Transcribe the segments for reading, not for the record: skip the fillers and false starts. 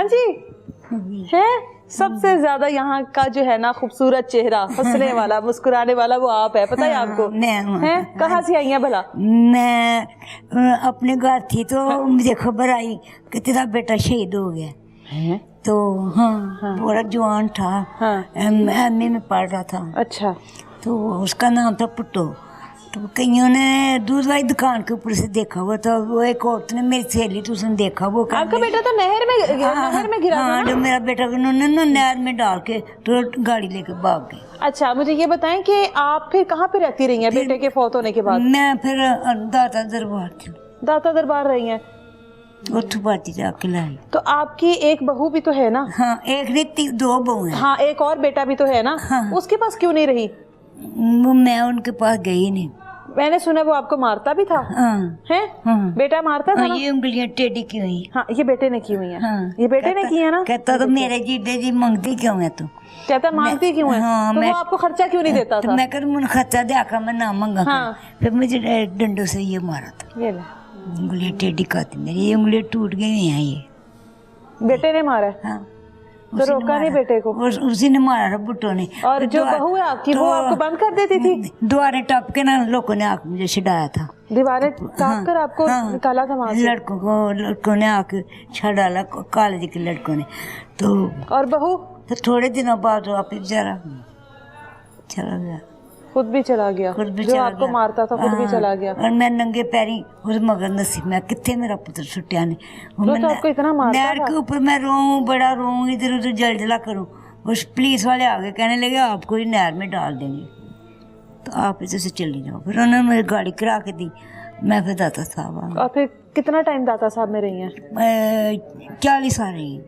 हाँ जी है। सबसे ज्यादा यहाँ का जो है ना खूबसूरत चेहरा, हंसने वाला, मुस्कुराने वाला वो आप है, पता है आपको? हैं? कहाँ से आई हैं भला? मैं अपने घर थी तो मुझे खबर आई कि तेरा बेटा शहीद हो गया है। तो हाँ, बड़ा जवान था। एमए में पढ़ रहा था। अच्छा। तो उसका नाम था पुट्टो। तो कईयों ने दूध वाली दुकान के ऊपर से देखा हुआ था। वो एक औरत ने, मेरी सहेली थी, उसने देखा वो। आपका बेटा तो नहर में गिरा था ना? जो मेरा बेटा उन्होंने ना नहर में डाल के तो गाड़ी लेके भाग गए। अच्छा, मुझे ये बताएं कि आप फिर कहाँ पे रहती रही हैं बेटे के फौत होने के बाद? मैं फिर दाता दरबार थी। दाता दरबार रही हैं? बाती जाके लाई। तो आपकी एक बहू भी तो है ना? हाँ, एक नहीं दो बहू हैं। हाँ, एक और बेटा भी तो है ना? हाँ। उसके पास क्यों नहीं रही? मैं उनके पास गई नहीं। मैंने सुना वो आपको मारता भी था। हाँ। हैं? बेटा मारता था ना? ये उंगलियां टेढ़ी की हुई। हाँ, ये बेटे ने की हुई है। हाँ। ये बेटे ने की है ना? कहता तो मेरे जीडे जी मांगती क्यों है तू? कहता मांगती क्यों है? हाँ, तो वो आपको खर्चा क्यों नहीं देता था? तो मैं कर मुझे खर्चा दे आकर मैं ना मांगा। हाँ। फिर मुझे डंडों से ये मारा था। ये ले, उंगलियां टेढ़ी करती मेरी, ये उंगलियां टूट गई हुई हैं। ये बेटे ने मारा है? हाँ। तो रोका नहीं बेटे को? उसी ने मारा था बुट्टो ने। और जो बहू है आपकी वो आपको बंद कर देती थी? द्वारें टप के ना लोगों ने आके मुझे छुड़ाया था। दीवारें काट कर आपको निकाला था वहां से? लड़कों ने आके छड़ डाला, कॉलेज के लड़कों ने। तो और बहू? तो थोड़े दिनों बाद वापिस बेचारा चला गया। खुद भी चला गया? जो आपको मारता था खुद भी चला गया? और मैं नंगे पैरी उस मगर नसीब में कितने मेरा पुत्र छुट्टिया ने। तो आपको इतना मारता था? नहर के ऊपर मैं रोऊं, बड़ा रोऊं, इधर उधर जलजला करूं। उस पुलिस वाले आगे कहने लगे आपको ही नहर में डाल देंगे, तो आप इधर से चली जाओ। फिर उन्होंने मेरी गाड़ी करा के दी। मैं फिर दाता साहब। और फिर कितना टाइम दाता साहब में रही हैं? 40 साल रही।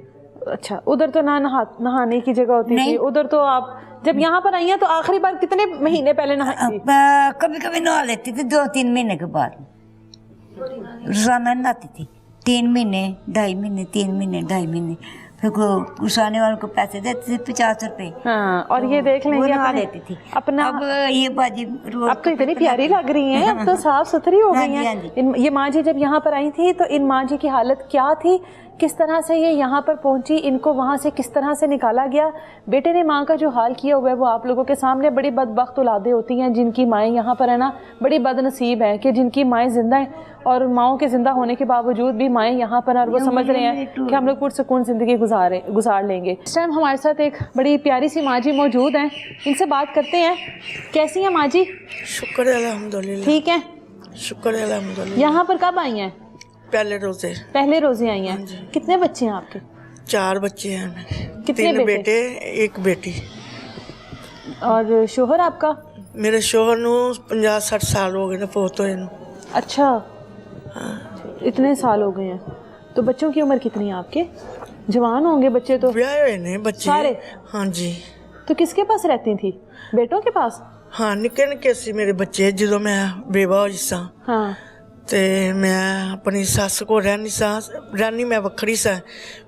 अच्छा, उधर तो नहाने की जगह होती थी? उधर तो आप जब यहाँ पर आई हैं तो आखिरी बार कितने महीने पहले नहाई थी? कभी कभी नहा लेती थी 2-3 महीने के बाद। रोजाना नहाती थी 3 महीने 2.5 महीने 3 महीने 2.5 महीने। फिर घुसाने वालों को पैसे देती थी 50 रुपए। हाँ, और ये देख लेंगे नहा लेती थी अपना। अब ये बाजी अब तो इतनी प्यारी लग रही हैं, अब तो साफ सुथरी हो गई हैं। ये माँ जी जब यहाँ पर आई थी तो इन माँ जी की हालत क्या थी, किस तरह से ये यहाँ पर पहुंची, इनको वहाँ से किस तरह से निकाला गया, बेटे ने माँ का जो हाल किया हुआ है वो आप लोगों के सामने। बड़ी बदबख्त औलादें होती हैं जिनकी माएँ यहाँ पर है ना, बड़ी बदनसीब हैं कि जिनकी माएँ जिंदा हैं और माओं के जिंदा होने के बावजूद भी माएँ यहाँ पर और वो समझ रहे हैं कि हम लोग पुरसुकून जिंदगी गुजार लेंगे। इस टाइम हमारे साथ एक बड़ी प्यारी सी माँ जी मौजूद हैं, इनसे बात करते हैं। कैसी हैं माँ जी? शुक्र है अल्हम्दुलिल्लाह। ठीक है, शुक्र है अल्हम्दुलिल्लाह। यहाँ पर कब आई हैं? पहले रोजे। पहले रोजे आई हैं। कितने बच्चे हैं आपके? 4 बच्चे हैं मेरे। कितने 3 बेटे 1 बेटी। और शोहर आपका? मेरे शोहर नू 50-60 साल हो गए ने फोत होए नू। अच्छा, इतने साल हो गए हैं। तो बच्चों की उम्र कितनी है आपके? जवान होंगे बच्चे तो? ब्याह हुए ने बच्चे सारे? हाँ जी। तो किसके पास रहती थी? बेटों के पास? हाँ, निक्के निक्के सी मेरे बच्चे जो मैं बेवा होई सा। हाँ। ते मैं अपनी सस को रहनी मैं वक्खरी सा।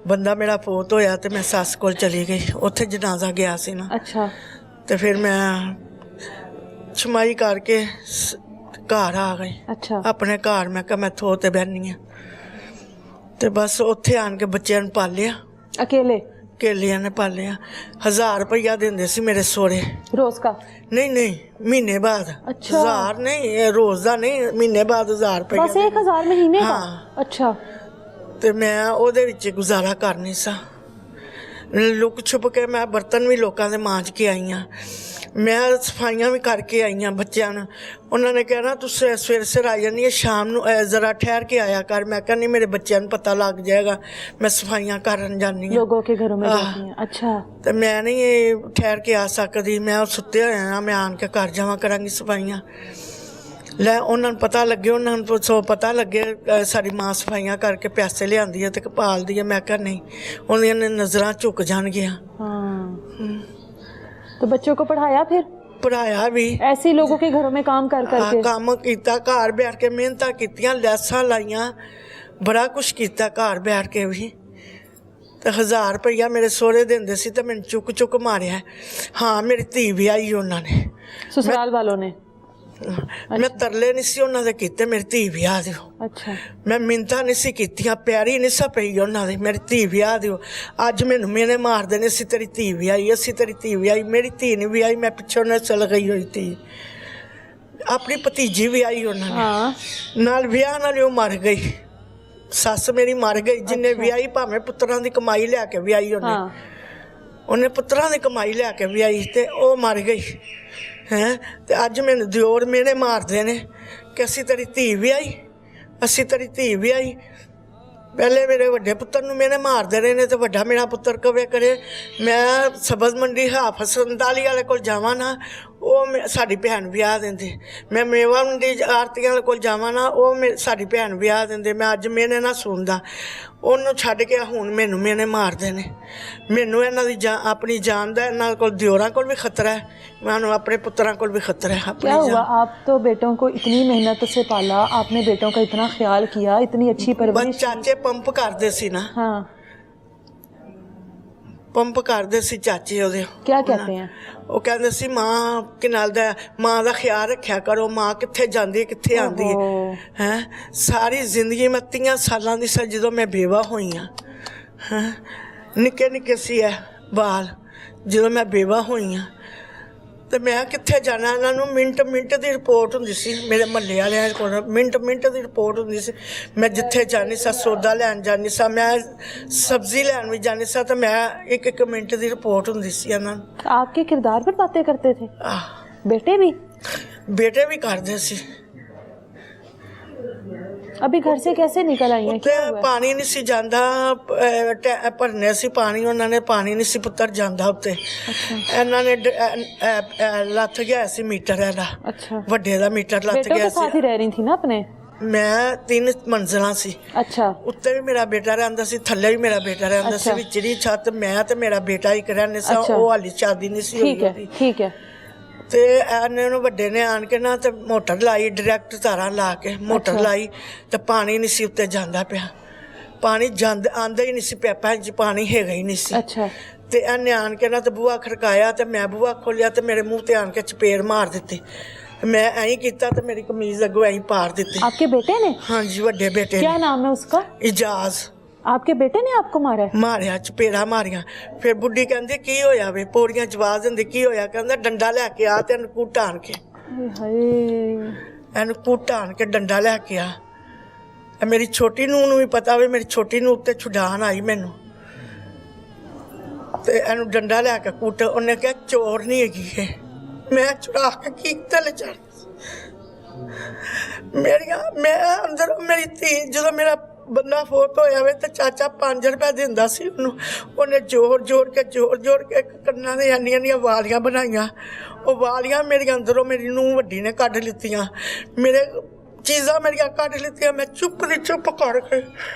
बंदा मेरा फोत होया ते मैं सस को चली गई, उत्थे जनाजा गया सी ना। अच्छा। ते फिर मैं छमाई करके घर आ गई। अच्छा। अपने घर मैं कहा मैं थो ते बहनी हाँ, ते बस उत्थे आन के बच्चों ने पालिया। अकेले? केलिया ने पालिया। 1000 रुपया देंदे सी मेरे सोहरे रोज का? नहीं महीने बाद। अच्छा। 1000 नहीं, रोज का नहीं, महीने बाद 1000 रुपया। बस 1000 महीने का? हाँ। अच्छा। ते मैं ओदे विच गुजारा करनी सा। लुक छुप के मैं बर्तन भी लोगों के मांज के आई हाँ, मैं सफाइयां भी करके आई हाँ बच्चों ने। उन्होंने कहना तू सवेरे सिर आ जानी है, शाम को जरा ठहर के आया कर। मैं कहा नहीं, मेरे बच्चों को पता लग जाएगा मैं सफाइयां करन जानी लोगों के घरों में जाती हैं। अच्छा। तो मैं नहीं ठहर के आ सकती, मैं सुते हुए हाँ, मैं आन के घर जावा करांगी सफाइयां। लै उन्होंने पता लगे, उन्होंने सो पता लगे सारी माँ सफाइयां करके प्यासे लियांदी है तो पालदी है। मैं कहा नहीं, उन्होंने नज़रां झुक जाणगियां। तो बच्चों को पढ़ाया? फिर पढ़ाया भी ऐसे लोगों के घरों में काम कर करके? काम किया, घर बैठ के मेहनत कीतियां, लैसां लाइयां, बड़ा कुछ किया घर बैठ के भी। तो 1000 रुपया मेरे सोहरे देंदे सी ते मैनूं चुक चुक मारिया। हाँ, मेरी धी भी आई उन्होंने, ससुराल वालों ने? मैं तरले नहीं सी उन्हां दे कीते मेरी धी विआह दिओ। अच्छा मैं मिन्नतां नहीं सी कीतियां, प्यारी नहीं सा पई उन्हां दी मेरी धी विआह दिओ। अज मैनूं मेने मारदे ने, असीं तेरी धी विआही, असीं तेरी धी विआही। मेरी धी नहीं विआही, मैं पिछों ना चल गई हुई थी। अपनी भतीजी विआही उन्होंने नाल विआह नाल ओह मर गई। सस मेरी मर गई, जिन्ने विआही भावें पुत्रां दी कमाई लिया के विआही उन्हें पुत्रां दी कमाई लिया के विआही ते ओह मर गई हैं। ते अज मैनूं दिओर मेरे मारदे ने कि असीं तेरी धी विआही, असीं तेरी धी विआही। पहले मेरे वड्डे पुत्तर नूं मेरे मारदे रहे ने ते वड्डा मेरा पुत्तर कवे करे मैं सब्ज़ मंडी हाफस 39 वाले कोल जावां ना, ਉਹ ਸਾਡੀ ਭੈਣ ਵਿਆਹ ਦਿੰਦੇ। ਮੈਂ ਮੇਵਾ ਮੰਡੀ ਆਰਤੀਆਂ ਵਾਲੇ ਕੋਲ ਜਾਵਾਂ ਨਾ, ਉਹ ਸਾਡੀ ਭੈਣ ਵਿਆਹ ਦਿੰਦੇ। ਮੈਂ ਅੱਜ ਮੈਨੇ ਨਾ ਸੁਣਦਾ, ਉਹਨੂੰ ਛੱਡ ਕੇ ਹੁਣ ਮੈਨੂੰ ਮੈਨੇ ਮਾਰਦੇ ਨੇ। ਮੈਨੂੰ ਇਹਨਾਂ ਦੀ ਆਪਣੀ ਜਾਨ ਦਾ, ਇਹਨਾਂ ਕੋਲ ਦਿਓਰਾਂ ਕੋਲ ਵੀ ਖਤਰਾ ਹੈ, ਮੈਨੂੰ ਆਪਣੇ ਪੁੱਤਰਾਂ ਕੋਲ भी खतरा है। क्या हुआ, आप तो बेटों को इतनी मेहनत से पाला, आपने बेटों का इतना ख्याल किया, इतनी अच्छी परवरिश। चाचे पंप करते सी ना, हाँ पंप करते सी चाचे ਉਹਦੇ। क्या कहते हैं? ਉਹ ਕਹਿੰਦੇ ਸੀ ਮਾਂ ਕਿ ਨਾਲ ਦਾ ਮਾਂ ਦਾ ਖਿਆਲ ਰੱਖਿਆ ਕਰੋ, ਮਾਂ ਕਿੱਥੇ ਜਾਂਦੀ ਹੈ ਕਿੱਥੇ ਆਉਂਦੀ ਹੈ। ਸਾਰੀ ਜ਼ਿੰਦਗੀ ਮੈਂ 30 ਸਾਲਾਂ ਦੀ ਸੀ ਜਦੋਂ ਮੈਂ ਬੇਵਾ ਹੋਈ ਹਾਂ। ਨਿੱਕੇ ਨਿੱਕੇ ਸੀ ਇਹ ਬਾਲ ਜਦੋਂ ਮੈਂ ਬੇਵਾ ਹੋਈ ਹਾਂ। ਤੇ ਮੈਂ ਕਿੱਥੇ ਜਾਣਾ, ਇਹਨਾਂ ਨੂੰ ਮਿੰਟ ਮਿੰਟ ਦੀ ਰਿਪੋਰਟ ਹੁੰਦੀ ਸੀ। ਮੇਰੇ ਮਹੱਲੇ ਵਾਲਿਆਂ ਕੋਲ ਮਿੰਟ ਮਿੰਟ ਦੀ ਰਿਪੋਰਟ ਹੁੰਦੀ ਸੀ। ਮੈਂ ਜਿੱਥੇ ਜਾਣੀ ਸਾਂ, ਸੌਦਾ ਲੈਣ ਜਾਣੀ ਸਾਂ, ਮੈਂ ਸਬਜ਼ੀ ਲੈਣ ਵੀ ਜਾਣੀ ਸਾਂ, ਤਾਂ ਮੈਂ ਇੱਕ ਮਿੰਟ ਦੀ ਰਿਪੋर्ट ਹੁੰਦੀ ਸੀ ਇਹਨਾਂ ਨੂੰ। आपके किरदार पर बातें करते थे बेटे भी? बेटे भी करते सी। अभी घर से कैसे निकल आई हैं? क्या हुआ? पानी नहीं सी जांदा, भरने सी पानी, उन्होंने पानी नहीं सी पुत्र जांदा उत्ते। ਇਹਨਾਂ ਨੇ ਲੱਥ ਗਿਆ ਸੀ ਮੀਟਰ ਇਹਦਾ। अच्छा ਵੱਡੇ ਦਾ ਮੀਟਰ ਲੱਥ बेटों ਗਿਆ के साथ ਸੀ। ही रह रही थी ना अपने? ਮੈਂ 3 ਮੰਜ਼ਲਾਂ ਸੀ। अच्छा ਉੱਤੇ ਵੀ ਮੇਰਾ ਬੇਟਾ ਰਹਿੰਦਾ ਸੀ, ਥੱਲੇ ਵੀ ਮੇਰਾ ਬੇਟਾ ਰਹਿੰਦਾ ਸੀ। ਵਿਚੜੀ ਛੱਤ ਮੈਂ ਤੇ ਮੇਰਾ ਬੇਟਾ ਹੀ ਰਹਿੰਦੇ ਸਾਂ। ਉਹ ਹਾਲੀ ਸ਼ਾਦੀ ਨਹੀਂ ਸੀ ਹੋਈ ਉਹਦੀ। ठीक है। ਤੇ ਇਹਨੇ ਨੂੰ ਵੱਡੇ ਨੇ ਆਣ ਕੇ ਨਾ ਤੇ ਮੋਟਰ ਲਾਈ, ਡਾਇਰੈਕਟ ਤਾਰਾਂ ਲਾ ਕੇ ਮੋਟਰ ਲਾਈ ਤੇ ਪਾਣੀ ਨਹੀਂ ਸੀ ਉੱਤੇ ਜਾਂਦਾ ਪਿਆ। ਪਾਣੀ ਆਂਦਾ ਹੀ ਨਹੀਂ ਸੀ, ਪੈਪਾਂ 'ਚ ਪਾਣੀ ਹੈਗਾ ਹੀ ਨਹੀਂ ਸੀ। अच्छा ਤੇ ਇਹਨੇ ਆਣ ਕੇ ਨਾ ਤੇ ਬੂਹਾ ਖੜਕਾਇਆ ਤੇ ਮੈਂ ਬੂਹਾ ਖੋਲਿਆ ਤੇ ਮੇਰੇ ਮੂੰਹ ਤੇ ਆਣ ਕੇ ਚਪੇੜ ਮਾਰ ਦਿੱਤੀ। ਮੈਂ ਐਂ ਕੀਤਾ ਤੇ ਮੇਰੀ ਕਮੀਜ਼ ਅੱਗੋਂ ਐਂ ਪਾੜ ਦਿੱਤੀ। आपके बेटे ने? ਹਾਂਜੀ ਵੱਡੇ ਬੇਟੇ क्या ਨੇ। नाम है उसका? ਇਜਾਜ਼ आपके बेटे ने आपको मारा है? ਮਾਰਿਆ, ਚਪੇੜਾ ਮਾਰੀਆਂ। ਫਿਰ ਬੁੱਢੀ ਕਹਿੰਦੀ ਕੀ ਹੋਇਆ ਵੇ, ਪੌੜੀਆਂ ਜਵਾਬ ਦਿੰਦੀ ਕੀ ਹੋਇਆ, ਕਹਿੰਦਾ ਡੰਡਾ ਲੈ ਕੇ ਆ ਤੇ ਇਹਨੂੰ ਕੁੱਟ ਆਣ ਕੇ, हाय ਇਹਨੂੰ ਕੁੱਟ ਆਣ ਕੇ ਡੰਡਾ ਲੈ ਕੇ ਆ। ਮੇਰੀ ਛੋਟੀ ਨੂੰ ਵੀ ਪਤਾ ਵੀ ਮੇਰੀ ਛੋਟੀ ਨੂੰ ਉੱਤੇ ਛੁਡਾਣ ਆਈ ਮੈਨੂੰ, ਤੇ ਇਹਨੂੰ ਡੰਡਾ ਲੈ ਕੇ ਕੁੱਟ। ਉਹਨੇ ਕਿਹਾ ਚੋਰ ਨਹੀਂ ਹੈਗੀ ਇਹ, ਮੈਂ ਚੁਰਾ ਕੇ ਕੀ ਤੇ ਲੈ ਜਾ ਮੇਰੀਆਂ। ਮੈਂ ਅੰਦਰ ਮੇਰੀ ਧੀ ਜਦੋਂ ਮੇਰਾ ਬੰਦਾ ਫੋਟ ਹੋਇਆ ਵੇ ਤੇ ਚਾਚਾ 5 ਰੁਪਏ ਦਿੰਦਾ ਸੀ ਉਹਨੂੰ। ਉਹਨੇ ਜੋੜ ਜੋੜ ਕੇ ਕੰਨਾਂ ਦੇ ਇੰਨੀਆਂ ਵਾਲੀਆਂ ਬਣਾਈਆਂ। ਉਹ ਵਾਲੀਆਂ ਮੇਰੀਆਂ ਅੰਦਰੋਂ ਮੇਰੀ ਨੂੰਹ ਵੱਡੀ ਨੇ ਕੱਢ ਲਿੱਤੀਆਂ, ਮੇਰੇ ਚੀਜ਼ਾਂ ਮੇਰੀਆਂ ਕੱਢ ਲਿੱਤੀਆਂ। ਮੈਂ ਚੁੱਪ ਕਰਕੇ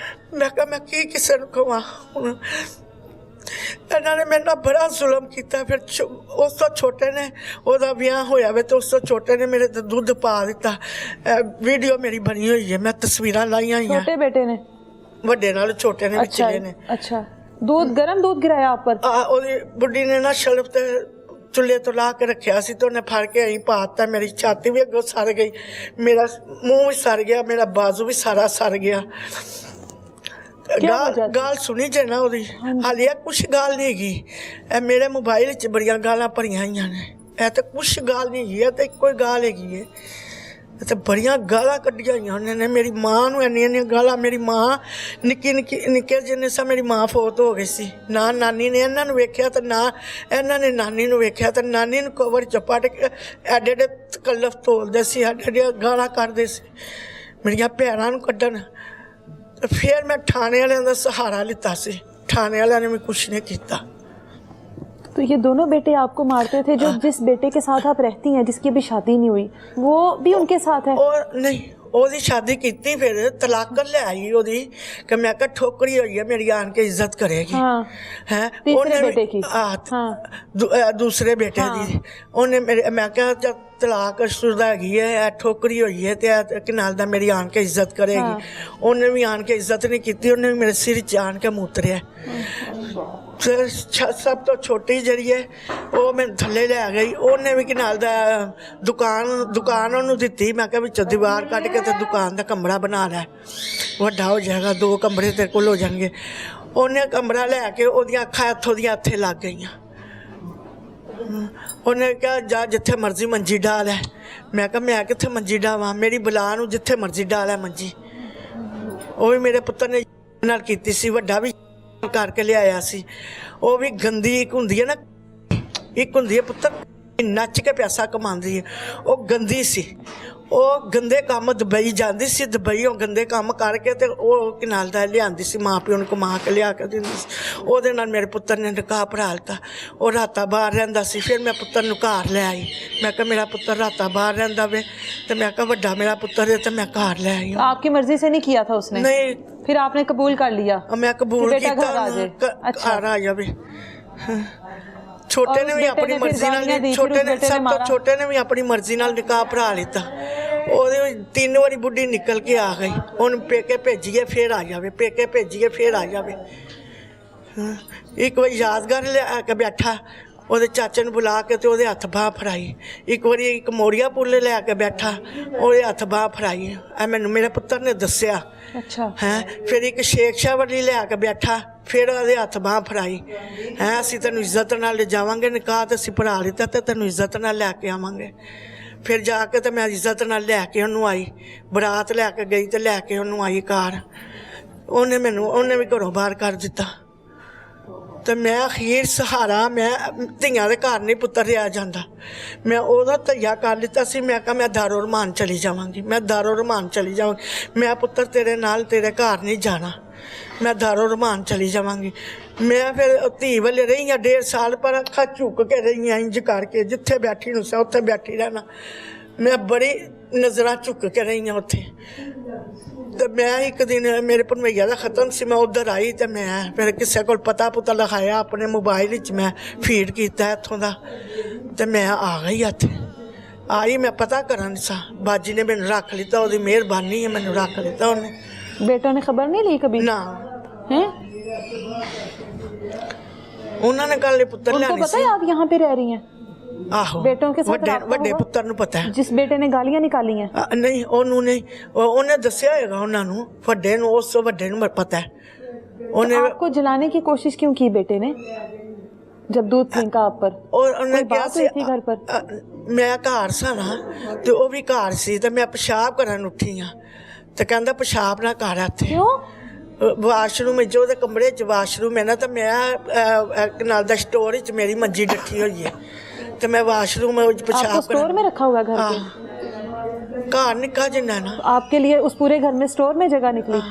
ਮੈਂ ਕਿਹਾ ਮੈਂ ਕੀ ਕਿਸੇ ਨੂੰ ਕਹਾਂ ਹੁਣ। ਇਹਨਾਂ ਨੇ ਮੇਰੇ ਨਾਲ ਬੜਾ ਜ਼ੁਲਮ ਕੀਤਾ। ਫਿਰ ਉਸ ਤੋਂ ਛੋਟੇ ਨੇ, ਉਹਦਾ ਵਿਆਹ ਹੋਇਆ ਵੇ ਤੇ ਉਸ ਤੋਂ ਛੋਟੇ ਨੇ ਮੇਰੇ ਤੇ ਦੁੱਧ ਪਾ ਦਿੱਤਾ। ਵੀਡੀਓ ਮੇਰੀ ਬਣੀ ਹੋਈ ਹੈ, ਮੈਂ ਤਸਵੀਰਾਂ ਲਾਈਆਂ ਹੋਈਆਂ। छोटे बेटे ने? ਵੱਡੇ ਨਾਲ ਛੋਟੇ ਨੇ अच्छा ਵਿਚਲੇ ਨੇ। अच्छा दूध गर्म दूध गिराया आप पर? ਉਹਦੀ ਬੁੱਢੀ ਨੇ ਨਾ ਸ਼ਲਫ ਤੇ ਚੁੱਲ੍ਹੇ ਤੋਂ ਲਾ ਕੇ ਰੱਖਿਆ ਸੀ ਤੇ ਉਹਨੇ ਫੜ ਕੇ ਐਂ ਪਾ ਦਿੱਤਾ। ਮੇਰੀ ਛਾਤੀ ਵੀ ਅੱਗੋਂ ਸੜ ਗਈ, ਮੇਰਾ ਮੂੰਹ ਵੀ ਸੜ ਗਿਆ, ਮੇਰਾ ਬਾਜ਼ੂ ਵੀ ਸਾਰਾ ਸੜ ਗਿਆ। ਗਾਲ ਸੁਣੀ ਜੇ ਨਾ ਉਹਦੀ, ਹਾਲੇ ਕੁਛ ਗਾਲ ਨਹੀਂ ਹੈਗੀ। ਇਹ ਮੇਰੇ ਮੋਬਾਈਲ 'ਚ ਬੜੀਆਂ ਗਾਲਾਂ ਭਰੀਆਂ ਹੋਈਆਂ ਨੇ। ਇਹ ਤਾਂ ਕੁਛ ਗਾਲ ਨਹੀਂ ਹੈਗੀ, ਇਹ ਤਾਂ ਇੱਕੋ ਹੀ ਗਾਲ ਹੈਗੀ ਹੈ। ਇਹ ਤਾਂ ਬੜੀਆਂ ਗਾਲਾਂ ਕੱਢੀਆਂ ਹੋਈਆਂ ਉਹਨਾਂ ਨੇ ਮੇਰੀ ਮਾਂ ਨੂੰ, ਇੰਨੀਆਂ ਗਾਲਾਂ। ਮੇਰੀ ਮਾਂ ਨਿੱਕੇ ਜਿਹੇ ਸਾਂ ਮੇਰੀ ਮਾਂ ਫੌਤ ਹੋ ਗਈ ਸੀ। ਨਾ ਨਾਨੀ ਨੇ ਇਹਨਾਂ ਨੂੰ ਵੇਖਿਆ ਤੇ ਨਾ ਇਹਨਾਂ ਨੇ ਨਾਨੀ ਨੂੰ ਵੇਖਿਆ। ਤੇ ਨਾਨੀ ਨੂੰ ਕਵਰ 'ਚ ਪੱਟ ਕੇ ਐਡੇ ਐਡੇ ਤਕੱਲਫ ਤੋਲਦੇ ਸੀ, ਐਡੇ ਐਡੀਆਂ ਗਾਲਾਂ ਕੱਢਦੇ ਸੀ ਮੇਰੀਆਂ ਭੈਣਾਂ ਨੂੰ ਕੱਢਣ। फिर मैं थाने वाले का सहारा लिता सी, थाने वाले ने भी कुछ नहीं किया। तो ये दोनों बेटे आपको मारते थे? जो जिस बेटे के साथ आप रहती हैं, जिसकी अभी शादी नहीं हुई, वो भी उनके साथ है? और नहीं, ਉਹਦੀ ਸ਼ਾਦੀ ਕੀਤੀ, ਫਿਰ ਤਲਾਕ ਕਰ ਲੈ ਆਈ ਉਹਦੀ ਕਿ ਮੈਂ ਕਿਹਾ ਠੋਕਰੀ ਹੋਈ ਹੈ ਮੇਰੀ, ਆਣ ਕੇ ਇੱਜ਼ਤ ਕਰੇਗੀ। ਹੈ तीसरे बेटे की? ਦੂਸਰੇ ਬੇਟੇ ਦੀ ਉਹਨੇ ਮੇਰੇ, ਮੈਂ ਕਿਹਾ ਜਦ ਤਲਾਕ ਸ਼ੁਦਾ ਹੈਗੀ ਹੈ, ਇਹ ਠੋਕਰੀ ਹੋਈ ਹੈ, ਤੇ ਇਹ ਕਿ ਨਾਲ ਦਾ ਮੇਰੀ ਆਣ ਕੇ ਇੱਜ਼ਤ ਕਰੇਗੀ। ਉਹਨੇ ਵੀ ਆਣ ਕੇ ਇੱਜ਼ਤ ਨਹੀਂ ਕੀਤੀ, ਉਹਨੇ ਵੀ ਮੇਰੇ ਸਿਰ 'ਚ ਆਣ ਕੇ ਮੂਤਰਿਆ। ਫਿਰ ਸਭ ਤੋਂ ਛੋਟੀ ਜਿਹੜੀ ਹੈ ਉਹ ਮੈਨੂੰ ਥੱਲੇ ਲੈ ਗਈ। ਉਹਨੇ ਵੀ ਕਿ ਨਾਲ ਦਾ ਦੁਕਾਨ ਉਹਨੂੰ ਦਿੱਤੀ। ਮੈਂ ਕਿਹਾ ਵਿੱਚੋਂ ਦੀਵਾਰ ਕੱਢ ਕੇ ਤੇ ਦੁਕਾਨ ਦਾ ਕਮਰਾ ਬਣਾ ਲੈ, ਵੱਡਾ ਹੋ ਜਾਏਗਾ, 2 ਕਮਰੇ ਤੇਰੇ ਕੋਲ ਹੋ ਜਾਣਗੇ। ਉਹਨੇ ਕਮਰਾ ਲੈ ਕੇ ਉਹਦੀਆਂ ਅੱਖਾਂ ਇੱਥੋਂ ਦੀਆਂ ਇੱਥੇ ਲੱਗ ਗਈਆਂ। ਉਹਨੇ ਕਿਹਾ ਜਾ ਜਿੱਥੇ ਮਰਜ਼ੀ ਮੰਜੀ ਡਾਲ ਹੈ। ਮੈਂ ਕਿਹਾ ਮੈਂ ਕਿੱਥੇ ਮੰਜੀ ਡਾਵਾਂ, ਮੇਰੀ ਬਲਾ ਨੂੰ ਜਿੱਥੇ ਮਰਜ਼ੀ ਡਾਲ ਹੈ ਮੰਜੀ। ਉਹ ਵੀ ਮੇਰੇ ਪੁੱਤਰ ਨੇ ਨਾਲ ਕੀਤੀ ਸੀ, ਵੱਡਾ ਵੀ ਕਰਕੇ ਲਿਆਇਆ ਸੀ। ਉਹ ਵੀ ਗੰਦੀ ਇੱਕ ਹੁੰਦੀ ਹੈ ਨਾ, ਇੱਕ ਹੁੰਦੀ ਹੈ ਪੁੱਤਰ ਨੱਚ ਕੇ ਪੈਸਾ ਕਮਾਉਂਦੀ ਹੈ, ਉਹ ਗੰਦੀ ਸੀ। ਉਹ ਗੰਦੇ ਕੰਮ ਦੁਬਈ ਜਾਂਦੀ ਸੀ, ਦੁਬਈ ਉਹ ਗੰਦੇ ਕੰਮ ਕਰਕੇ ਤੇ ਉਹ ਕਿਨਾਲ ਦਾ ਲਿਆਂਦੀ ਸੀ, ਮਾਂ ਪਿਓ ਨੂੰ ਕਮਾ ਕੇ ਲਿਆ ਕੇ ਦਿੰਦੀ ਸੀ। ਉਹਦੇ ਨਾਲ ਮੇਰੇ ਪੁੱਤਰ ਨੇ ਨਿਕਾਹ ਪੜਾ ਲਿੱਤਾ। ਉਹ ਰਾਤਾਂ ਬਾਹਰ ਰਹਿੰਦਾ ਸੀ। ਫਿਰ ਮੈਂ ਪੁੱਤਰ ਨੂੰ ਘਰ ਲੈ ਆਈ। ਮੈਂ ਕਿਹਾ ਮੇਰਾ ਪੁੱਤਰ ਰਾਤਾਂ ਬਾਹਰ ਰਹਿੰਦਾ ਵੇ, ਤੇ ਮੈਂ किया ਵੱਡਾ ਮੇਰਾ ਪੁੱਤਰ है, तो मैं घर ले आई। आपकी मर्जी से नहीं किया था उसने? नहीं। फिर आपने कबूल कर लिया? मैं कबूल किया। अच्छा। आ जावे। छोटे ने भी अपनी मर्जी नाल, छोटे ने सब तो छोटे ने भी अपनी मर्जी नाल निकाह भरा लिता। ਉਹਦੇ 3 ਵਾਰੀ ਬੁੱਢੀ ਨਿਕਲ ਕੇ ਆ ਗਈ। ਹੁਣ ਪੇਕੇ ਭੇਜੀਏ ਫਿਰ ਆ ਜਾਵੇ, ਪੇਕੇ ਭੇਜੀਏ ਫਿਰ ਆ ਜਾਵੇ। ਇੱਕ ਵਾਰੀ ਯਾਦਗਾਰ ਲਿਆ ਕੇ ਬੈਠਾ, ਉਹਦੇ ਚਾਚੇ ਨੂੰ ਬੁਲਾ ਕੇ ਤੇ ਉਹਦੇ ਹੱਥ ਬਾਂਹ ਫੜਾਈ। ਇੱਕ ਵਾਰੀ ਇੱਕ ਮੋੜੀਆ ਪੁੱਲ ਲੈ ਕੇ ਬੈਠਾ, ਉਹਦੇ ਹੱਥ ਬਾਂਹ ਫੜਾਈ। ਇਹ ਮੈਨੂੰ ਮੇਰੇ ਪੁੱਤਰ ਨੇ ਦੱਸਿਆ। ਅੱਛਾ ਹੈ। ਫਿਰ ਇੱਕ ਸ਼ੇਖ ਸ਼ਾਹ ਵਾਲੀ ਲੈ ਕੇ ਬੈਠਾ, ਫਿਰ ਉਹਦੇ ਹੱਥ ਬਾਂਹ ਫੜਾਈ। ਹੈ ਅਸੀਂ ਤੈਨੂੰ ਇੱਜ਼ਤ ਨਾਲ ਲੈ ਜਾਵਾਂਗੇ, ਨਿਕਾਹ ਤੇ ਅਸੀਂ ਭਰਾ ਲਿੱਤਾ ਤੇ ਤੈਨੂੰ ਇੱਜ਼ਤ ਨਾਲ ਲੈ ਕੇ ਆਵਾਂਗੇ। ਫਿਰ ਜਾ ਕੇ ਤੇ ਮੈਂ ਇੱਜ਼ਤ ਨਾਲ ਲੈ ਕੇ ਉਹਨੂੰ ਆਈ, ਬਰਾਤ ਲੈ ਕੇ ਗਈ ਤੇ ਲੈ ਕੇ ਉਹਨੂੰ ਆਈ ਘਰ। ਉਹਨੇ ਵੀ ਘਰੋਂ ਬਾਹਰ ਕਰ ਦਿੱਤਾ। ਤੇ ਮੈਂ ਅਖੀਰ ਸਹਾਰਾ, ਮੈਂ ਧੀਆਂ ਦੇ ਘਰ ਨਹੀਂ ਪੁੱਤਰ ਰਿਹਾ ਜਾਂਦਾ। ਮੈਂ ਉਹਦਾ ਧਈਆ ਕਰ ਲਿੱਤਾ ਸੀ। ਮੈਂ ਕਿਹਾ ਮੈਂ ਦਾਰੋ ਰਮਾਨ ਚਲੀ ਜਾਵਾਂਗੀ, ਮੈਂ ਦਾਰੋ ਰਮਾਨ ਚਲੀ ਜਾਵਾਂਗੀ। ਮੈਂ ਪੁੱਤਰ ਤੇਰੇ ਨਾਲ ਤੇਰੇ ਘਰ ਨਹੀਂ ਜਾਣਾ, ਮੈਂ ਦਾਰੋ ਰਮਾਨ ਚਲੀ ਜਾਵਾਂਗੀ। ਮੈਂ ਫਿਰ ਧੀ ਵਾਲੇ ਰਹੀ ਹਾਂ 1.5 ਸਾਲ, ਪਰ ਅੱਖਾਂ ਝੁੱਕ ਕੇ ਰਹੀ ਹਾਂ ਇੰਜ ਕਰਕੇ, ਜਿੱਥੇ ਬੈਠੀ ਨੂੰ ਸੀ ਉੱਥੇ ਬੈਠੀ ਰਹਿਣਾ। ਮੈਂ ਬੜੀ ਨਜ਼ਰਾਂ ਝੁੱਕ ਕੇ ਰਹੀ ਹਾਂ ਉੱਥੇ। ਤੇ ਮੈਂ ਇੱਕ ਦਿਨ ਮੇਰੇ ਭਣਵਈਆ ਦਾ ਖਤਮ ਸੀ, ਮੈਂ ਉੱਧਰ ਆਈ ਤੇ ਮੈਂ ਫਿਰ ਕਿਸੇ ਕੋਲ ਪਤਾ ਪੁੱਤਾ ਲਿਖਾਇਆ, ਆਪਣੇ ਮੋਬਾਈਲ ਵਿੱਚ ਮੈਂ ਫੀਡ ਕੀਤਾ ਇੱਥੋਂ ਦਾ, ਤੇ ਮੈਂ ਆ ਗਈ ਇੱਥੇ। ਆਈ ਮੈਂ ਪਤਾ ਕਰਨ ਸਾਂ, ਬਾਜੀ ਨੇ ਮੈਨੂੰ ਰੱਖ ਲਿੱਤਾ, ਉਹਦੀ ਮਿਹਰਬਾਨੀ ਹੈ, ਮੈਨੂੰ ਰੱਖ ਲਿੱਤਾ ਉਹਨੇ। बेटा ने खबर नहीं ली कभी? ना हैं? उन्होंने कल पुत्र उनको पता है आप यहाँ पे रह रही हैं? आहो बेटों के साथ ਵੱਡੇ ਪੁੱਤਰ ਨੂੰ ਪਤਾ ਹੈ। जिस बेटे ने गालियां निकाली हैं? ਨਹੀਂ ਉਹਨੂੰ ਨਹੀਂ, ਉਹਨੇ ਦੱਸਿਆ ਹੈਗਾ ਉਹਨਾਂ ਨੂੰ, ਵੱਡੇ ਨੂੰ, ਉਸ ਤੋਂ ਵੱਡੇ ਨੂੰ ਪਤਾ ਹੈ। ਉਹਨੇ आपको जलाने की कोशिश क्यों की बेटे ने जब दूध फेंका आप पर? और ਉਹਨੇ ਕਿਹਾ ਸੀ थी घर पर? ਮੈਂ ਘਰ ਸਾਂ ਨਾ, ਤੇ ਉਹ ਵੀ ਘਰ ਸੀ, ਤੇ ਮੈਂ ਪਿਸ਼ਾਬ ਕਰਨ ਉੱਠੀ ਆ, ਤੇ ਕਹਿੰਦਾ ਪਿਸ਼ਾਬ ਨਾ ਕਰ ਇੱਥੇ। क्यों? ਵਾਸ਼ਰੂਮ ਵਿੱਚ, ਉਹਦੇ ਕਮਰੇ 'ਚ ਵਾਸ਼ਰੂਮ ਹੈ ਨਾ, ਤਾਂ ਮੈਂ ਨਾਲ ਦਾ ਸਟੋਰ 'ਚ ਮੇਰੀ ਮੰਜੀ ਡੱਠੀ ਹੋਈ ਹੈ, ਤੇ ਮੈਂ ਵਾਸ਼ਰੂਮ ਵਿੱਚ आपको ਪਿਸ਼ਾਬ स्टोर में रखा हुआ घर पे? ਘਰ ਨਿੱਕਾ ਜਿੰਨਾ ਨਾ। आपके लिए उस पूरे घर में स्टोर में जगह निकली?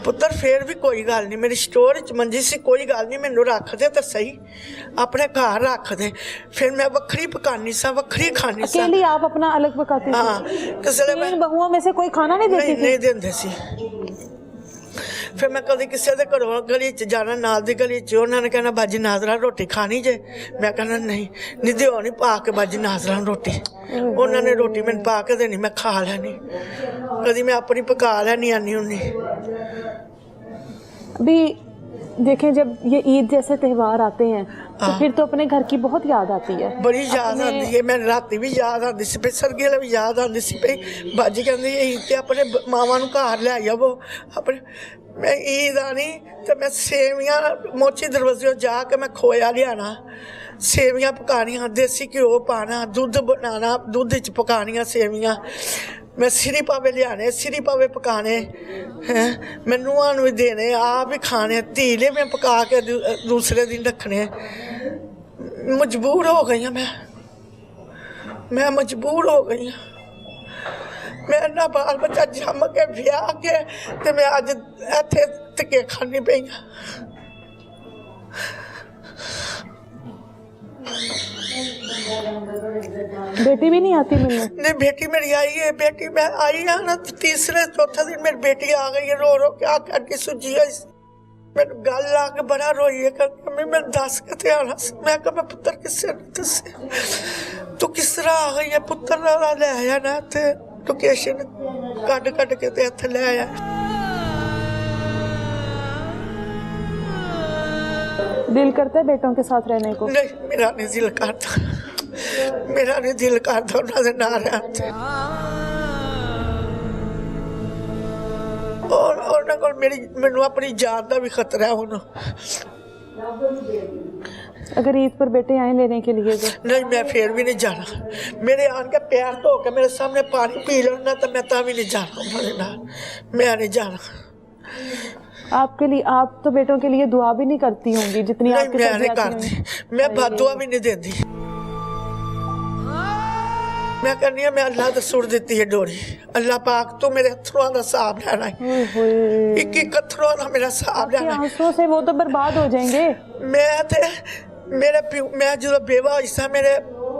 ਪੁੱਤਰ ਫੇਰ ਵੀ ਕੋਈ ਗੱਲ ਨਹੀਂ, ਮੇਰੀ ਸਟੋਰ 'ਚ ਮੰਜੀ ਸੀ, ਕੋਈ ਗੱਲ ਨਹੀਂ, ਮੈਨੂੰ ਰੱਖ ਦੇ ਤਾਂ ਸਹੀ, ਆਪਣੇ ਘਰ ਰੱਖ ਦੇ। ਫਿਰ ਮੈਂ ਵੱਖਰੀ ਪਕਾਨੀ ਸਾਂ, ਵੱਖਰੀ ਖਾਣੀ ਸਾਂ। अकेली आप अपना अलग पकाती थी? हाँ, ਕਿਸੇ ਵੇਲੇ 3 बहुओं में से कोई खाना नहीं देती थी? ਨਹੀਂ ਦਿੰਦੇ ਸੀ। ਫਿਰ ਮੈਂ ਕਦੇ ਕਿਸੇ ਦੇ ਘਰੋਂ ਗਲੀ 'ਚ ਜਾਣਾ, ਨਾਲ ਦੀ ਗਲੀ 'ਚ, ਉਹਨਾਂ ਨੇ ਕਹਿਣਾ ਬਾਜੀ ਨਾਜ਼ਰਾ ਰੋਟੀ ਖਾਣੀ ਜੇ। ਮੈਂ ਕਹਿਣਾ ਨਹੀਂ, ਨਿਧਿਓ ਨਹੀਂ ਪਾ ਕੇ ਬਾਜੀ ਨਾਜ਼ਰਾ ਨੂੰ ਰੋਟੀ। ਉਹਨਾਂ ਨੇ ਰੋਟੀ ਮੈਨੂੰ ਪਾ ਕੇ ਦੇਣੀ, ਮੈਂ ਖਾ ਲੈਣੀ, ਕਦੀ मैं अपनी पका लेनी आनी होनी। अभी देखें, जब ये ईद जैसे त्यौहार आते हैं तो फिर तो अपने घर की बहुत याद आती है। बड़ी याद आती है। मैं राती भी याद आती सी, सरगी वाले भी याद आती सी, भाई बाजी कहती ईद ते अपने मावां नूं घर ले जावो अपने। मैं ईद आनी तो मैं सेवियां मोची दरवाजे जाके मैं खोया लियाना, सेवियां पकानियां, देसी घ्यो पाना, दुध बनाना, दुध च पकानियां सेवियां। मैं सिरी पावे लियाने, सिरी पावे पकाने हैं, मैं नूहां नूं भी देने, आप भी खाने, धीले में पका के दूसरे दिन रखने। मजबूर हो गई हूँ मैं मजबूर हो गई हूँ। मैं ना बाल बच्चा जम के ब्याह के ते मैं अज इत्थे धक्के खानी पई हां। बेटी भी नहीं आती मिलने? नहीं, बेटी मेरी आई है, बेटी मैं आई है ना, तीसरे चौथे दिन मेरी बेटी आ गई है, रो रो के आके सुजी है। ਮੈਨੂੰ ਗੱਲ ਲਾ ਕੇ ਬੜਾ ਰੋਈ ਹੈ ਕਿ ਮੈਂ ਦੱਸ ਕਿਤੇ ਆਣਾ ਸੀ। ਮੈਂ ਕਿਹਾ ਮੈਂ ਪੁੱਤਰ ਕਿਸੇ ਨੂੰ ਦੱਸਿਆ, ਤੂੰ ਕਿਸ ਤਰ੍ਹਾਂ ਆ ਗਈ ਹੈ ਪੁੱਤਰ ਨਾਲ ਲੈ ਆਇਆ ਨਾ ਤੇ ਲੋਕੇਸ਼ਨ ਕੱਢ ਕੇ ਤੇ ਇੱਥੇ ਲੈ ਆਇਆ। दिल करता है बेटों के साथ रहने को? नहीं, मेरा नहीं दिल करता, मेरा नहीं दिल करता उन्होंने ना रहते। और उन्होंने को मैनू अपनी जान का भी खतरा है हुण। अगर ईद पर बेटे आए लेने के लिए तो? नहीं, मैं फिर भी नहीं जाना। मेरे आन के पैर धो के मेरे सामने पानी पी लेना तो मैं ता भी नहीं जाना उन्होंने नाल, मैं नहीं जाना। आपके लिए, आप तो बेटों के लिए दुआ भी नहीं करती होंगी जितनी नहीं, आपके मैं साथ नहीं जाती करती, होंगी? मैं बददुआ भी नहीं देती। मैं कहनी है मैं अल्लाह तो सुट देती है डोरी। अल्लाह पाक तो मेरे अथरुआं का हिसाब लेना है, एक अथरुआं का मेरा हिसाब लेना है। आंसुओं से वो तो बर्बाद हो जाएंगे। मेरे प्यो, मैं जो बेवा होई सा, मेरे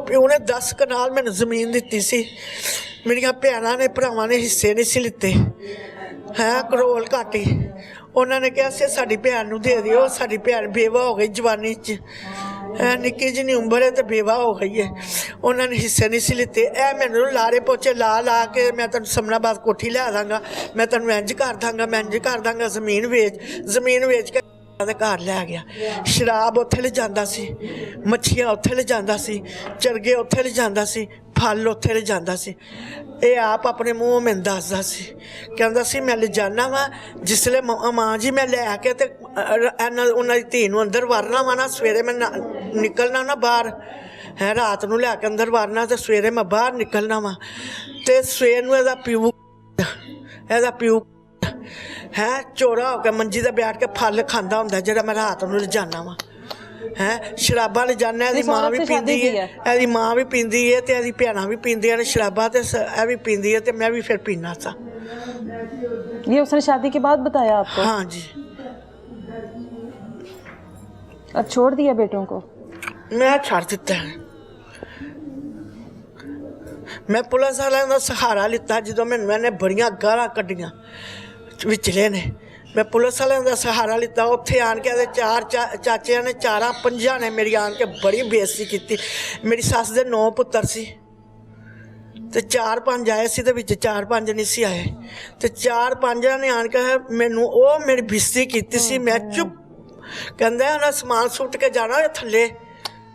प्यो ने 10 कनाल मैंने जमीन दी सी। मेरिया भैनों ने भरावां ने हिस्से नहीं सी लिते है, करोल घट ही। उन्होंने कहा सी साडी भैन नूं दे दिओ, साडी भैन बेवा हो गई जवानी च, निक्की जिन्नी उम्र है तो बेवा हो गई है। उन्होंने हिस्से नहीं सी लिते। ए मैनू लारे पोचे ला के मैं तेन समनाबाद कोठी लै दांगा, मैं तेन इंज कर दांगा, मैं इंज कर दांगा। जमीन वेच के घर लै गया। शराब उत्थे ले जांदा सी, मच्छियां उत्थे ले जांदा सी, चरगे उत्थे ले जांदा सी, फल उत्थे ले जांदा सी। ये आप अपने मूँह मैनूं दसदा सी, कहंदा सी मैं ले जाना वा। जिसले माँ जी मैं लैके ते उन्हां दी धी नूं अंदर वरना वा ना, सवेरे मैं निकलना ना बाहर है, रात नूं लैके अंदर वरना ते सवेरे मैं बाहर निकलना वा। ते सवेर नूं एदा प्यू है चोरा होकर मंजी ते बैठ के फल खांदा हुंदा जेहड़ा मैं रात नूं ले जाना वा। है शराबा ले जाना, एदी माँ भी पींदी है, एदी माँ भी पींदी है ते एदी भैनां भी पींदियां ने शराबा, ते ए भी पींदी है ते मैं भी फिर पीना सा। ये उसने शादी के बाद बताया आपको? हाँ जी। अब छोड़ दिया बेटों को? मैं छड़ दिता है। मैं पुलिस वालों का सहारा लिता जो मैंने बड़ियां गालां कड्डियां विचले ने। मैं पुलिस वालों का सहारा लिता, उत्थे आन के चार चाचे ने 4-5 ने मेरी आन के बड़ी बेइज्जती की। मेरी सस दे 9 पुत्तर सी ते 4-5 आए सी ते विच 4-5 नहीं सी आए, ते 4-5 ने आन के मैनू ओ मेरी बेइज्जती की सी। मैं चुप, कहंदा उन्हें समान सुट के जाना थल्ले,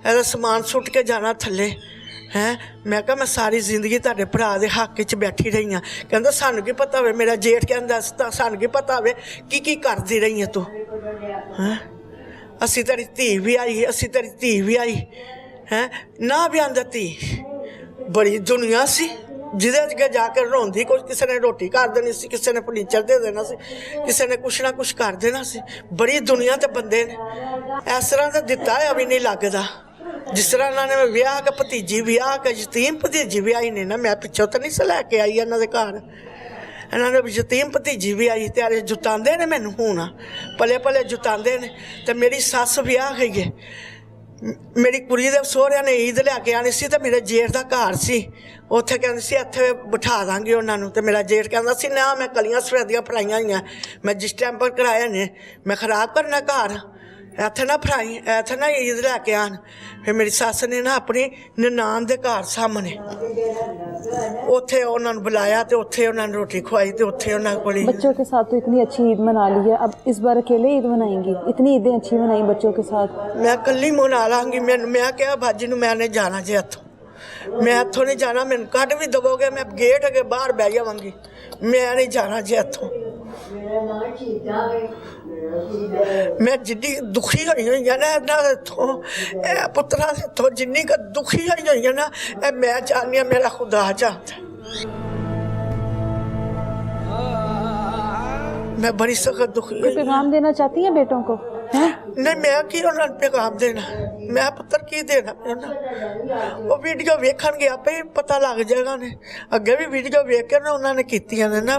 एदा समान सुट के जाना थल्ले हैं। मैं कहा मैं सारी जिंदगी तेरे भरा दे हक च बैठी रही हाँ। कहंदा सानू की पता होवे, मेरा जेठ कहंदा सानू की पता होवे की करदी रही है तू हैं। असी तेरी धी भी आई, असी तेरी धी भी आई हैं ना भी आंदा धी। बड़ी दुनिया सी जिदे अगे जाके रोंदी, कुछ किसी ने रोटी कर देनी सी, किसी ने फर्नीचर दे देना सी, किसी ने कुछ ना कुछ कर देना सी। बड़ी दुनिया ते बंदे ने इस तरह का दिता है भी नहीं लगता। जिस तरह इन्होंने विआह के भतीजी विआह के यतीम भतीजी विआही ने ना, मैं पिछों तो नहीं से लैके आई इन्होंने घर। इन्होंने यतीम भतीजी भी आई ते जुटाते ने मैनू हूँ भले जुटाते ने। तो मेरी सस विआह गई है, मेरी कुड़ी दे सोहरिया ने ईद लैके आनी सी, ते मेरे जेठ का घर सी, उत्थे कहंदी सी इत्थे बिठा दांगे उन्होंने। तो मेरा जेठ कहंदा सी ना मैं कलियां सफेदियां फराइयां हुई, मैं जिस टाइम पर कराया ने मैं खराब करना घर, इत्थे ना फराई, इत्थे ना ईद लैके आन। फिर मेरी सस ने ना अपनी ननान दे घर सामने उत्थे उन्होंने बुलाया, तो उत्थे उन्होंने रोटी खुआई, तो उत्थे उन्होंने कोल। बच्चों के साथ तो इतनी अच्छी ईद मना ली है, अब इस बार अकेले ईद मनाएंगी? इतनी ईदें अच्छी मनाई बच्चों के साथ। मैं कल्ली मना लाँगी। मैं क्या भाजी नूं मैं नहीं जाना जे इत्थों, मैं इत्थों नहीं जाना। मैनूं कढ भी दवोगे मैं गेट अगे बाहर बह जावांगी, मैं नहीं जाना जे इत्थों। मैं जिन्नी दुखी हुई ना इत्थों पुत्रा इत्थों जिन्नी क दुखी हुई ना, मैं चाहनी हाँ मेरा खुदा चाहता। मैं बड़ी सख्त दुखी हुई। पैगाम देना चाहती हैं बेटों को? नहीं, मैं की उन्होंने पैगाम देना, मैं पुत्र की देना। वो वीडियो वेखणगे आपे ही पता लग जाएगा ने। अगे भी वीडियो वेख के ना उन्होंने कीतियां ने ना।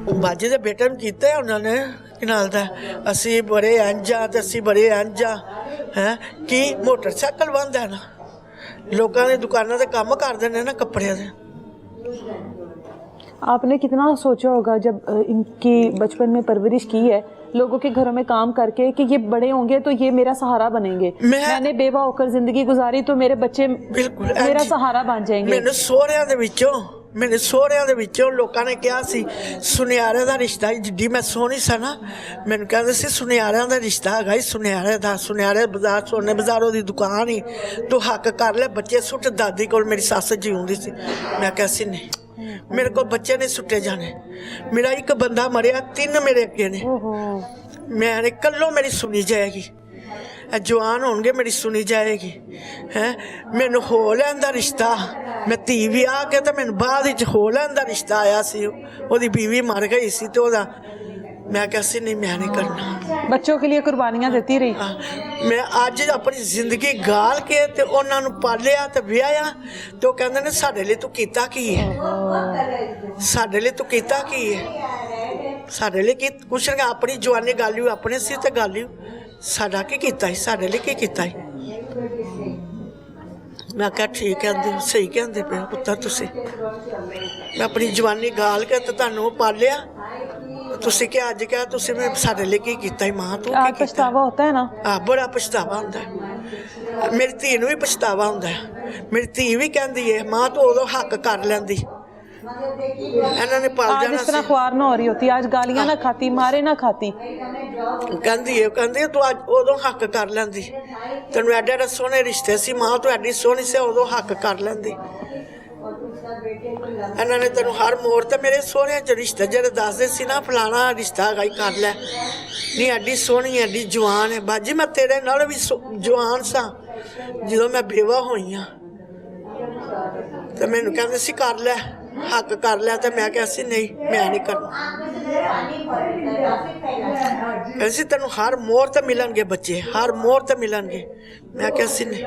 बाजी दे बेटे नूं कीता है उन्होंने कि नाल दा असी बड़े इंज आ ते असी बड़े इंज आ हैं कि मोटरसाइकिल बंद है ना, लोगों ने दुकानों ते काम करते हैं ना कपड़े दे। आपने कितना सोचा होगा जब इनकी बचपन में परवरिश की है, लोगों के घरों में काम करके, कि ये बड़े होंगे तो ये मेरा सहारा बनेंगे, मैंने बेवा होकर जिंदगी गुजारी तो मेरे बच्चे बिल्कुल मेरा सहारा बन जाएंगे। मैंने सोहरिਆਂ ਦੇ ਵਿੱਚੋਂ ਲੋਕਾਂ ਨੇ ਕਿਹਾ ਸੀ ਸੁਨਿਆਰੇ ਦਾ ਰਿਸ਼ਤਾ, ਜਿੱਡੀ ਮੈਂ ਸੋਹਣੀ ਸਾਂ ਨਾ, ਮੈਨੂੰ ਕਹਿੰਦੇ ਸੀ ਸੁਨਿਆਰਿਆਂ ਦਾ ਰਿਸ਼ਤਾ ਹੈਗਾ ਹੀ, ਸੁਨਿਆਰੇ ਬਾਜ਼ਾਰ, ਸੋਨੇ ਬਾਜ਼ਾਰੋਂ ਦੀ ਦੁਕਾਨ ਹੀ, ਤੂੰ ਹੱਕ ਕਰ ਲੈ ਬੱਚੇ ਸੁੱਟ। ਦਾਦੀ ਕੋਲ ਮੇਰੀ ਸੱਸ ਜਿਉਂਦੀ ਸੀ। ਮੈਂ ਕਿਹਾ ਸੀ ਨਹੀਂ, ਮੇਰੇ ਕੋਲ ਬੱਚੇ ਨਹੀਂ ਸੁੱਟੇ ਜਾਣੇ। ਮੇਰਾ ਇੱਕ ਬੰਦਾ ਮਰਿਆ, 3 ਮੇਰੇ ਅੱਗੇ ਨੇ। ਮੈਂ ਇਕੱਲੋ ਮੇਰੀ ਸੁਣੀ ਜਾਏਗੀ, ਜਵਾਨ ਹੋਣਗੇ ਮੇਰੀ ਸੁਣੀ ਜਾਏਗੀ ਹੈ। ਮੈਨੂੰ ਹੋ ਲੈਣ ਦਾ ਰਿਸ਼ਤਾ, ਮੈਂ ਧੀ ਵਿਆਹ ਕੇ ਤੇ ਮੈਨੂੰ ਬਾਅਦ ਵਿੱਚ ਹੋ ਲੈਣ ਦਾ ਰਿਸ਼ਤਾ ਆਇਆ ਸੀ। ਉਹਦੀ ਬੀਵੀ ਮਰ ਗਈ ਸੀ ਤੇ ਉਹਦਾ मैं कैसे नहीं, मैं नहीं करना। बच्चों के लिए कुर्बानियां देती रही। मैं अज अपनी जिंदगी गाल के ते उन्हां नूं पालिया ते विआहिया ते ओह कहंदे ने साडे लई तू कीता की है, साडे लई तू कीता की है, साडे लई की कुछ नहीं। अपनी जवानी गालियो अपने सी ते गालियो साडा की कीता है, साडे लई की कीता है। मैं क्या ठीक कहते सही कहते पे पुत्तर तुसी, मैं अपनी जवानी गाल के ते तुहानूं पालिया, तुसी क्या अज क्या तुसी मैं साडे लिए की कीता है। मां तू की पछतावा होता है ना? हाँ, बड़ा पछतावा होंदा है। मेरी धी नूं भी पछतावा होंदा है। मेरी धी भी कहंदी है मां तू उदों हक कर लैंदी, इन्हां ने पाल जाना। इस तरह ख्वार ना हो रही होती, आज गालियां ना खाती, मारे ना खाती। कहंदी तू अज उदों हक कर लैंदी, तैनूं एडे एडे सोहने रिश्ते सी, मां तू एडी सोहनी सी उदों हक कर लैंदी। इन्हां ने तैनूं हर मोड़ ते मेरे सोहरे च रिश्ते जेह्ड़े दसदे सी ना फलाना रिश्ता हैगा कर लै, नहीं एडी सोहनी एडी जवान है। बाजी मैं तेरे नाल भी जवान सा जदों मैं बेवा होई हां ते मैनूं कहंदे सी कर लै हक कर लै, ते मैं कहा सी नहीं मैं नहीं करना। कहंदे सी तैनूं हर मोड़ ते मिलणगे बच्चे, हर मोड़ ते मिलणगे। मैं कहा सी नहीं।